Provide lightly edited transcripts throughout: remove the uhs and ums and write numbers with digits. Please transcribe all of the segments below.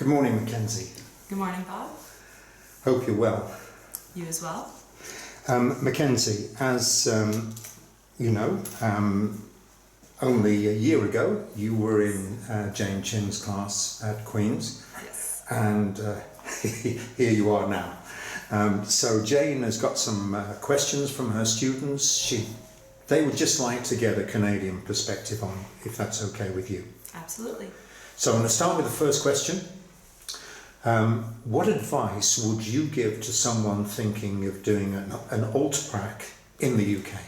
Good morning, McKenzie. Good morning, Bob. Hope you're well. You as well. McKenzie, as you know, only a year ago you were in Jane Chin's class at Queen's. Yes. And here you are now. So Jane has got some questions from her students. They would just like to get a Canadian perspective on, if that's okay with you. Absolutely. So I'm going to start with the first question. What advice would you give to someone thinking of doing an alt-prac in the UK?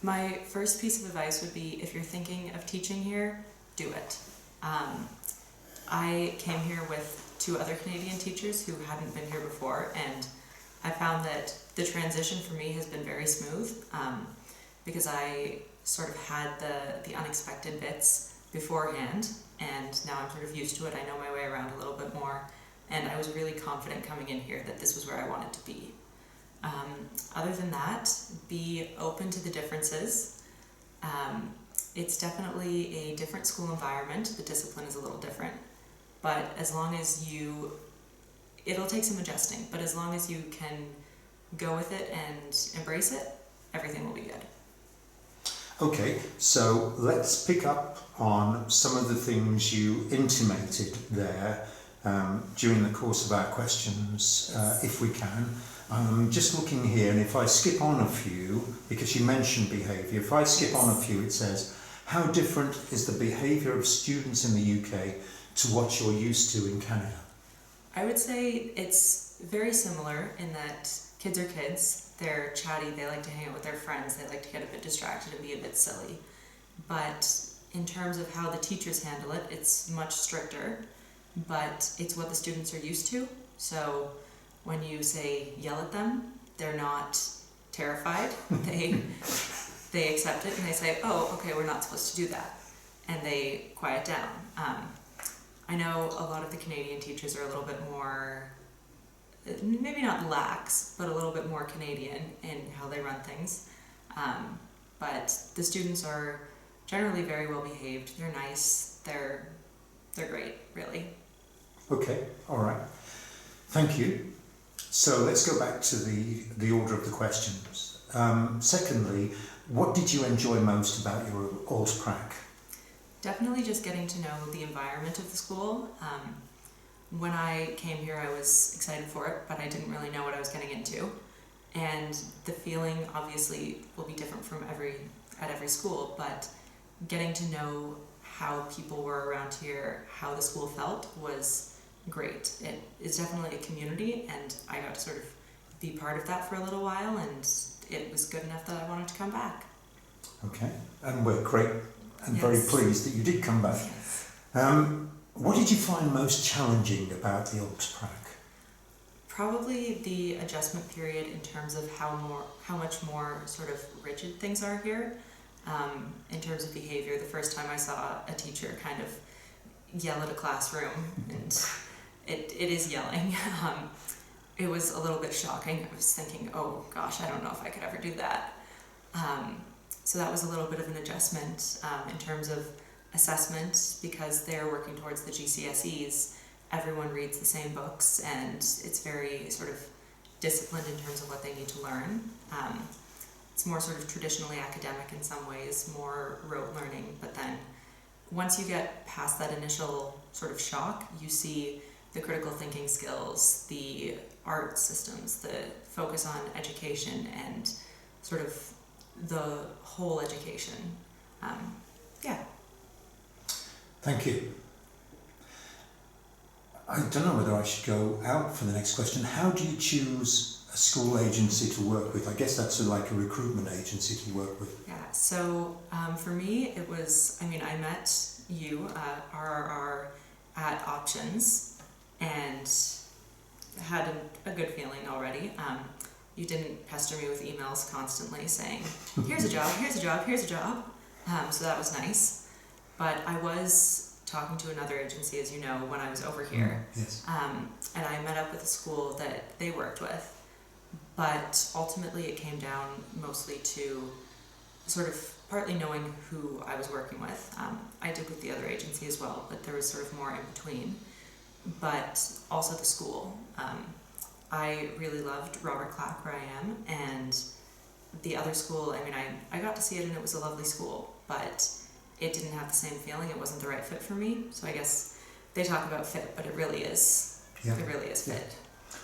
My first piece of advice would be, if you're thinking of teaching here, do it. I came here with 2 other Canadian teachers who hadn't been here before, and I found that the transition for me has been very smooth because I sort of had the unexpected bits beforehand, and now I'm sort of used to it. I know my way around a little bit more, and I was really confident coming in here that this was where I wanted to be. Other than that, be open to the differences. It's definitely a different school environment. The discipline is a little different, but as long as it'll take some adjusting, but as long as you can go with it and embrace it, everything will be good. Okay, so let's pick up on some of the things you intimated there during the course of our questions, if we can. Just looking here, and if I skip on a few, because you mentioned behaviour, if I skip on a few, it says, how different is the behaviour of students in the UK to what you're used to in Canada? I would say it's very similar in that kids are kids. They're chatty, they like to hang out with their friends, they like to get a bit distracted and be a bit silly. But in terms of how the teachers handle it, it's much stricter, but it's what the students are used to. So when you say yell at them, they're not terrified. They accept it and they say, oh, okay, we're not supposed to do that. And they quiet down. I know a lot of the Canadian teachers are a little bit more, maybe not lax, but a little bit more Canadian in how they run things. But the students are generally very well behaved. They're nice. They're great, really. Okay, all right. Thank you. So let's go back to the order of the questions. Secondly, what did you enjoy most about your alt-prac? Definitely just getting to know the environment of the school. When I came here, I was excited for it, but I didn't really know what I was getting into. And the feeling obviously will be different from at every school, but getting to know how people were around here, how the school felt, was great. It is definitely a community, and I got to sort of be part of that for a little while, and it was good enough that I wanted to come back. Okay, and we're great and Yes. very pleased that you did come back. Yes. What did you find most challenging about the alt-prac? Probably the adjustment period in terms of how much more sort of rigid things are here. In terms of behavior, the first time I saw a teacher kind of yell at a classroom, and it is yelling. It was a little bit shocking. I was thinking, oh gosh, I don't know if I could ever do that. So that was a little bit of an adjustment in terms of assessment, because they're working towards the GCSEs. Everyone reads the same books, and it's very sort of disciplined in terms of what they need to learn. It's more sort of traditionally academic in some ways, more rote learning, but then once you get past that initial sort of shock, you see the critical thinking skills, the art systems, the focus on education, and sort of the whole education. Yeah. Thank you. I don't know whether I should go out for the next question. How do you choose a school agency to work with? I guess that's like a recruitment agency to work with. Yeah, so for me, it was, I met you, RRR, at Options, and had a good feeling already. You didn't pester me with emails constantly saying, here's a job, here's a job, here's a job. So that was nice. But I was talking to another agency, as you know, when I was over here. Yes. And I met up with a school that they worked with. But ultimately it came down mostly to sort of partly knowing who I was working with. I did with the other agency as well, but there was sort of more in between. but also the school. I really loved Robert Clack where I am, and the other school, I mean, I got to see it and it was a lovely school, but it didn't have the same feeling. It wasn't the right fit for me. So I guess they talk about fit, but it really is. Yeah. It really is fit.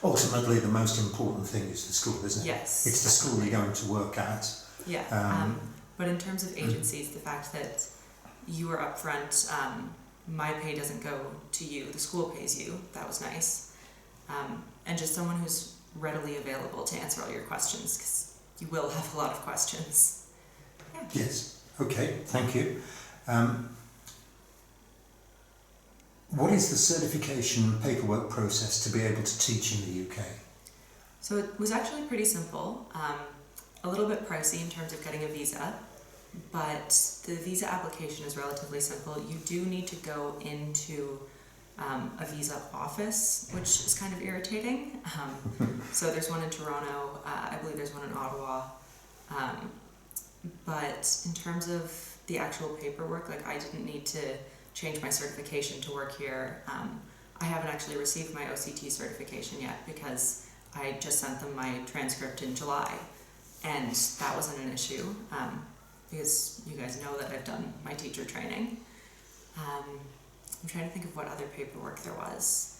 Ultimately, the most important thing is the school, isn't it? Yes. It's the school you're going to work at. Yeah. But in terms of agencies, the fact that you are upfront, my pay doesn't go to you, the school pays you, that was nice. And just someone who's readily available to answer all your questions, because you will have a lot of questions. Yeah. Yes. Okay, thank you. What is the certification paperwork process to be able to teach in the UK? So it was actually pretty simple, a little bit pricey in terms of getting a visa, but the visa application is relatively simple. You do need to go into a visa office, which is kind of irritating. So there's one in Toronto, I believe there's one in Ottawa, but in terms of the actual paperwork, like I didn't need to change my certification to work here. I haven't actually received my OCT certification yet because I just sent them my transcript in July, and that wasn't an issue because you guys know that I've done my teacher training. I'm trying to think of what other paperwork there was.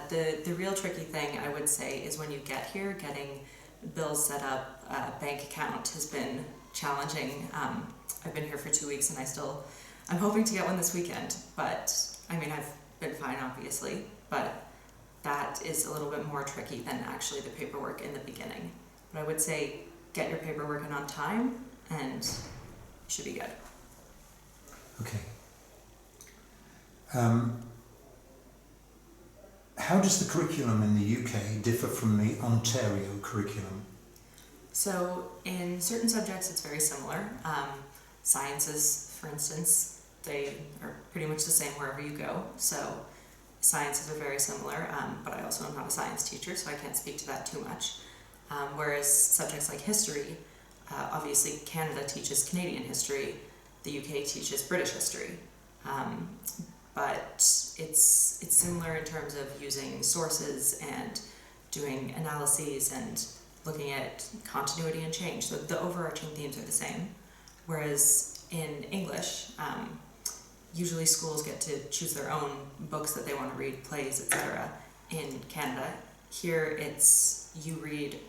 The real tricky thing I would say is when you get here, getting bills set up, bank account has been challenging. I've been here for 2 weeks and I'm hoping to get one this weekend, but I mean, I've been fine obviously, but that is a little bit more tricky than actually the paperwork in the beginning. But I would say get your paperwork in on time and you should be good. Okay. How does the curriculum in the UK differ from the Ontario curriculum? So in certain subjects it's very similar. Sciences, for instance, they are pretty much the same wherever you go. So sciences are very similar, but I also am not a science teacher, so I can't speak to that too much. Whereas subjects like history, obviously Canada teaches Canadian history, the UK teaches British history. But it's similar in terms of using sources and doing analyses and looking at continuity and change. So the overarching themes are the same. Whereas in English, usually schools get to choose their own books that they want to read, plays, etc. In Canada, here it's you read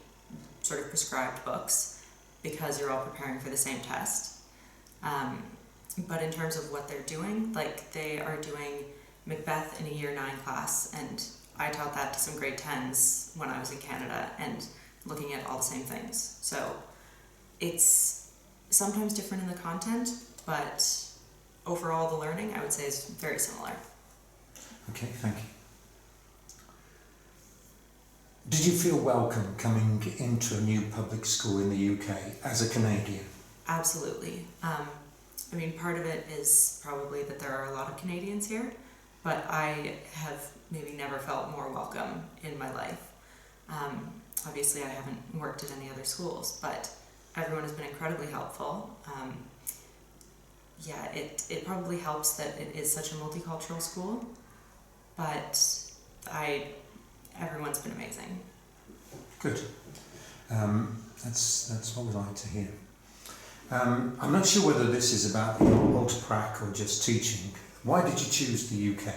sort of prescribed books because you're all preparing for the same test. But in terms of what they're doing, like they are doing Macbeth in a Year 9 class, and I taught that to some grade 10s when I was in Canada, and looking at all the same things. So it's sometimes different in the content, but overall the learning I would say is very similar. Okay, thank you. Did you feel welcome coming into a new public school in the UK as a Canadian? Absolutely. I mean, part of it is probably that there are a lot of Canadians here, but I have maybe never felt more welcome in my life. Obviously, I haven't worked at any other schools, but everyone has been incredibly helpful. Yeah, it probably helps that it is such a multicultural school, but everyone's been amazing. Good. That's what we like to hear. I'm not sure whether this is about your ultra-prac or just teaching. Why did you choose the UK?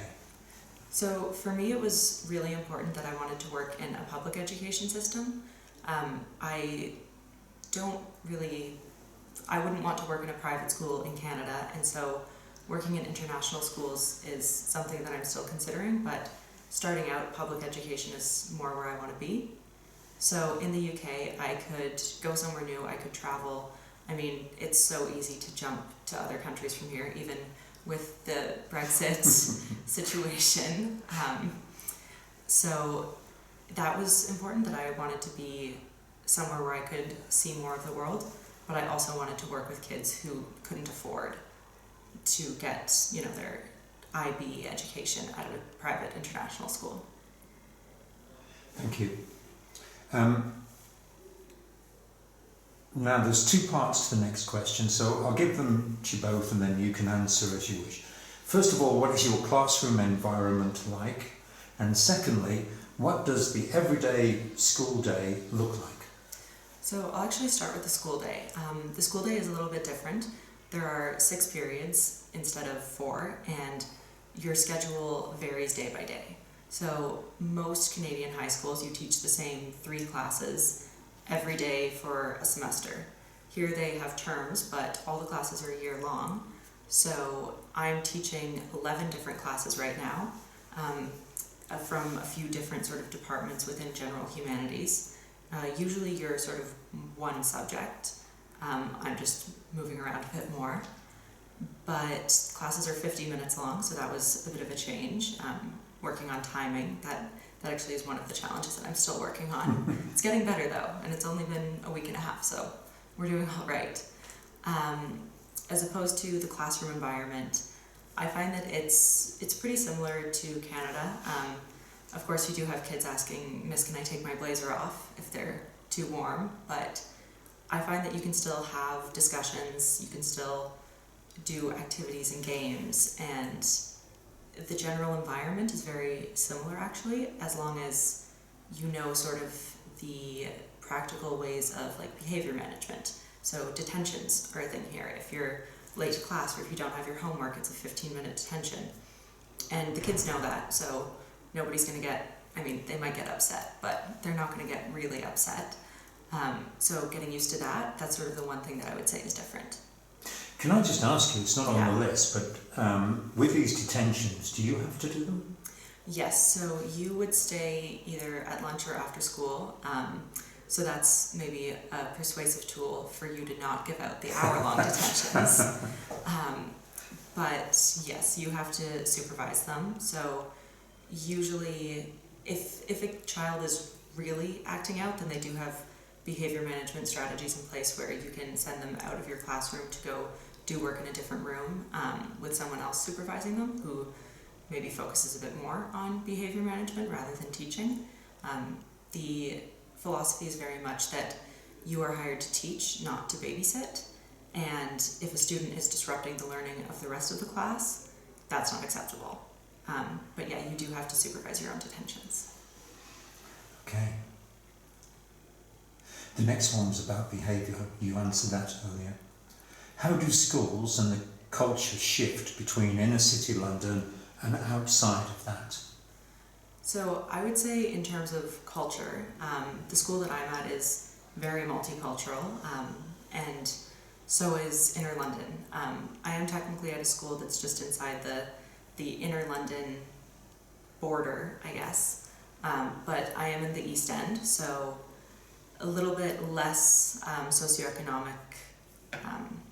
So for me it was really important that I wanted to work in a public education system. I wouldn't want to work in a private school in Canada, and so working in international schools is something that I'm still considering, but starting out, public education is more where I want to be. So in the UK I could go somewhere new, I could travel. I mean, it's so easy to jump to other countries from here, even with the Brexit situation. So that was important, that I wanted to be somewhere where I could see more of the world, but I also wanted to work with kids who couldn't afford to get, their IB education at a private international school. Thank you. Now there's two parts to the next question, so I'll give them to you both and then you can answer as you wish. First of all, what is your classroom environment like? And secondly, what does the everyday school day look like? So I'll actually start with the school day. The school day is a little bit different. There are 6 periods instead of 4, and your schedule varies day by day. So most Canadian high schools, you teach the same 3 classes every day for a semester. Here they have terms, but all the classes are a year long. So I'm teaching 11 different classes right now, from a few different sort of departments within general humanities. Usually you're sort of one subject. I'm just moving around a bit more. But classes are 50 minutes long, so that was a bit of a change. Working on timing, that actually is one of the challenges that I'm still working on. It's getting better though, and it's only been a week and a half, so we're doing all right. As opposed to the classroom environment, I find that it's pretty similar to Canada. Of course, you do have kids asking, "Miss, can I take my blazer off?" if they're too warm, but I find that you can still have discussions, you can still do activities and games, and the general environment is very similar actually, as long as you know sort of the practical ways of like behavior management. So detentions are a thing here. If you're late to class or if you don't have your homework, it's a 15-minute detention. And the kids know that, so nobody's going to they might get upset, but they're not going to get really upset. So getting used to that, that's sort of the one thing that I would say is different. Can I just ask you, it's not on the list, but with these detentions, do you have to do them? Yes, so you would stay either at lunch or after school. So that's maybe a persuasive tool for you to not give out the hour-long detentions. But yes, you have to supervise them. So usually if a child is really acting out, then they do have behavior management strategies in place where you can send them out of your classroom to go do work in a different room with someone else supervising them who maybe focuses a bit more on behavior management rather than teaching. The philosophy is very much that you are hired to teach, not to babysit, and if a student is disrupting the learning of the rest of the class, that's not acceptable. But yeah, you do have to supervise your own detentions. Okay. The next one was about behaviour. You answered that earlier. How do schools and the culture shift between inner city London and outside of that? So I would say in terms of culture, the school that I'm at is very multicultural, and so is Inner London. I am technically at a school that's just inside the Inner London border, I guess, but I am in the East End, so a little bit less socioeconomic, I'm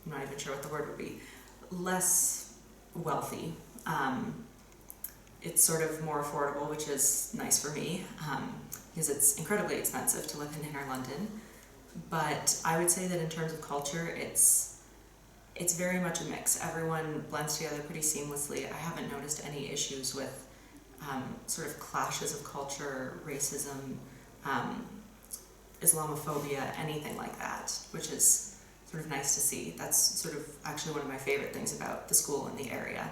not even sure what the word would be, less wealthy. It's sort of more affordable, which is nice for me, because it's incredibly expensive to live in Inner London. But I would say that in terms of culture, it's very much a mix. Everyone blends together pretty seamlessly. I haven't noticed any issues with sort of clashes of culture, racism, Islamophobia, anything like that, which is sort of nice to see. That's sort of actually one of my favorite things about the school and the area,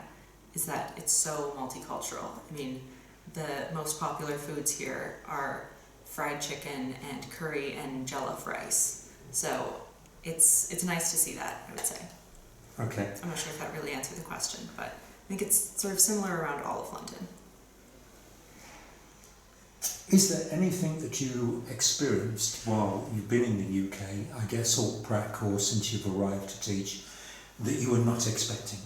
is that it's so multicultural. I mean, the most popular foods here are fried chicken and curry and jollof rice. So it's nice to see that, I would say. Okay. I'm not sure if that really answered the question, but I think it's sort of similar around all of London. Is there anything that you experienced while you've been in the UK, I guess, or prac, or since you've arrived to teach, that you were not expecting?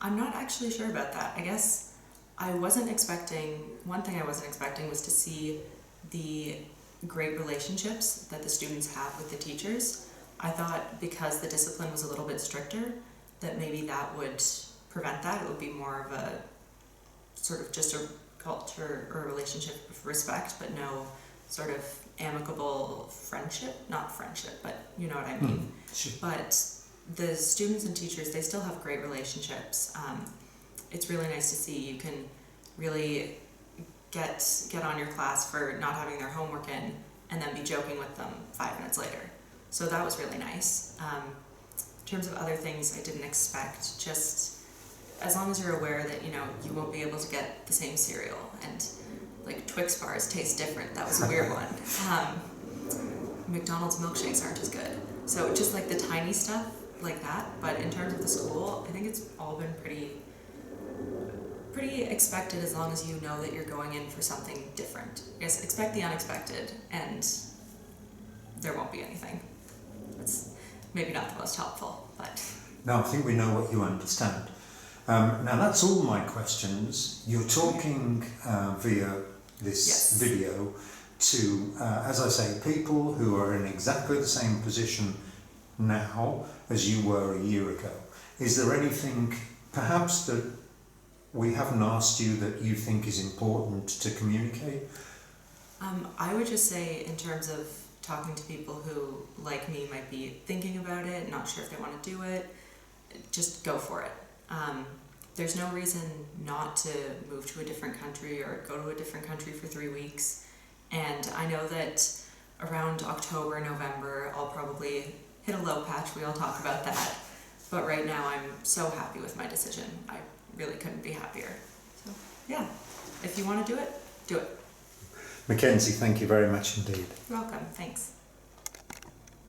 I'm not actually sure about that. I guess one thing I wasn't expecting was to see the great relationships that the students have with the teachers. I thought because the discipline was a little bit stricter, that maybe that would prevent that. It would be more of a sort of just a culture or a relationship of respect, but no sort of amicable friendship. Not friendship, but you know what I mean. Sure. But the students and teachers, they still have great relationships. It's really nice to see. You can really get on your class for not having their homework in and then be joking with them 5 minutes later. So that was really nice. In terms of other things I didn't expect, just as long as you're aware that, you know, you won't be able to get the same cereal, and like Twix bars taste different. That was a weird one. McDonald's milkshakes aren't as good. So just like the tiny stuff like that, but in terms of the school, I think it's all been pretty expected, as long as you know that you're going in for something different. Yes, expect the unexpected, and there won't be anything. It's maybe not the most helpful, but... No, I think we know what you understand. Now that's all my questions. You're talking via this Yes. video to, as I say, people who are in exactly the same position now as you were a year ago. Is there anything perhaps that we haven't asked you that you think is important to communicate? I would just say, in terms of talking to people who, like me, might be thinking about it, not sure if they want to do it, just go for it. There's no reason not to move to a different country or go to a different country for 3 weeks. And I know that around October, November, I'll probably hit a low patch. We all talk about that. But right now, I'm so happy with my decision. I really couldn't be happier. So, yeah, if you want to do it, do it. McKenzie, thank you very much indeed. You're welcome. Thanks.